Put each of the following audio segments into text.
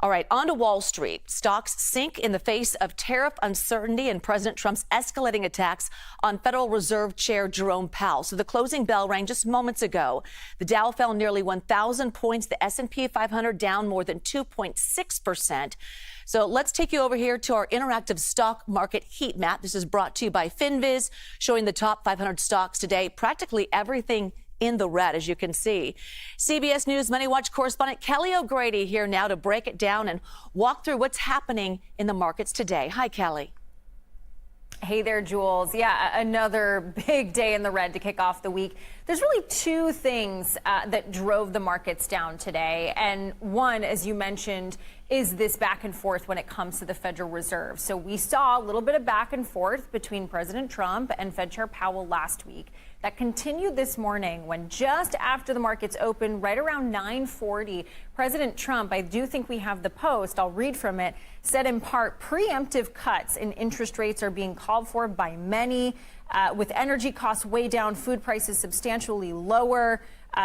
All right, on to Wall Street. Stocks sink in the face of tariff uncertainty and President Trump's escalating attacks on Federal Reserve Chair Jerome Powell. So the closing bell rang just moments ago. The Dow fell nearly 1,000 points. The S&P 500 down more than 2.6%. So let's take you over here to our interactive stock market heat map. This is brought to you by FinViz, showing the top 500 stocks today. Practically everything in the red, as you can see. CBS News MoneyWatch correspondent Kelly O'Grady here now to break it down and walk through what's happening in the markets today. Hi, Kelly. Hey there, Jules. Yeah, another big day in the red to kick off the week. There's really two things that drove the markets down today. And one, as you mentioned, is this back and forth when it comes to the Federal Reserve. So we saw a little bit of back and forth between President Trump and Fed Chair Powell last week. That continued this morning when just after the markets opened, right around 9:40, President Trump, I do think we have the post, I'll read from it, said in part, preemptive cuts in interest rates are being called for by many. With energy costs way down, food prices substantially lower.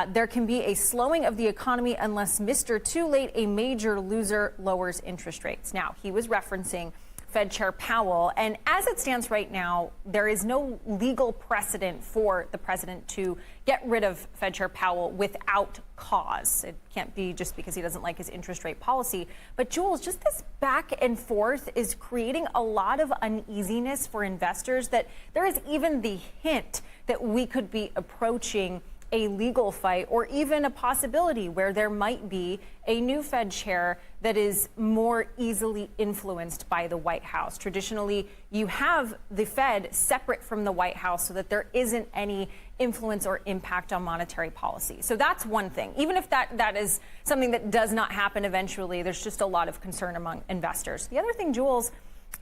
There can be a slowing of the economy unless Mr. Too Late, a major loser, lowers interest rates. Now, he was referencing Fed Chair Powell, and as it stands right now, there is no legal precedent for the president to get rid of Fed Chair Powell without cause. It can't be just because he doesn't like his interest rate policy. But Jules, just this back and forth is creating a lot of uneasiness for investors that there is even the hint that we could be approaching a legal fight or even a possibility where there might be a new Fed chair that is more easily influenced by the White House. Traditionally, you have the Fed separate from the White House so that there isn't any influence or impact on monetary policy. So that's one thing. Even if that is something that does not happen eventually, there's just a lot of concern among investors. The other thing, Jules,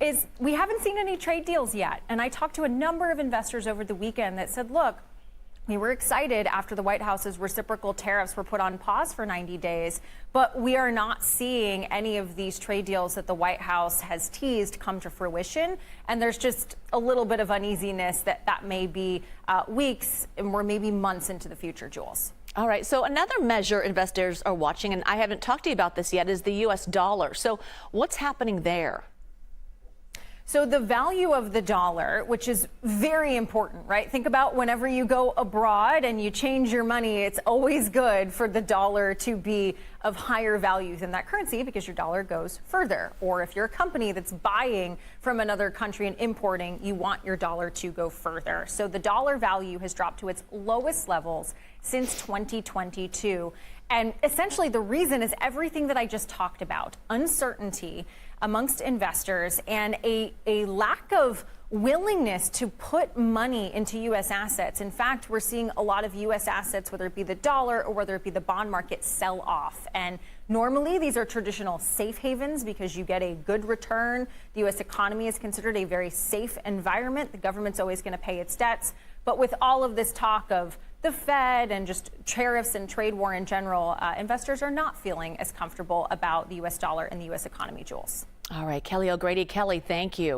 is we haven't seen any trade deals yet. And I talked to a number of investors over the weekend that said, look, we were excited after the White House's reciprocal tariffs were put on pause for 90 days, but we are not seeing any of these trade deals that the White House has teased come to fruition. And there's just a little bit of uneasiness that may be weeks or maybe months into the future, Jules. All right. So another measure investors are watching, and I haven't talked to you about this yet, is the U.S. dollar. So what's happening there? So the value of the dollar, which is very important, right? Think about whenever you go abroad and you change your money, it's always good for the dollar to be of higher value than that currency because your dollar goes further. Or if you're a company that's buying from another country and importing, you want your dollar to go further. So the dollar value has dropped to its lowest levels since 2022. And essentially the reason is everything that I just talked about, uncertainty amongst investors and a lack of willingness to put money into U.S. assets. In fact, we're seeing a lot of U.S. assets, whether it be the dollar or whether it be the bond market, sell off. And normally these are traditional safe havens because you get a good return. The U.S. economy is considered a very safe environment. The government's always going to pay its debts. But with all of this talk of the Fed and just tariffs and trade war in general, investors are not feeling as comfortable about the U.S. dollar and the U.S. economy, Jules. All right, Kelly O'Grady. Kelly, thank you.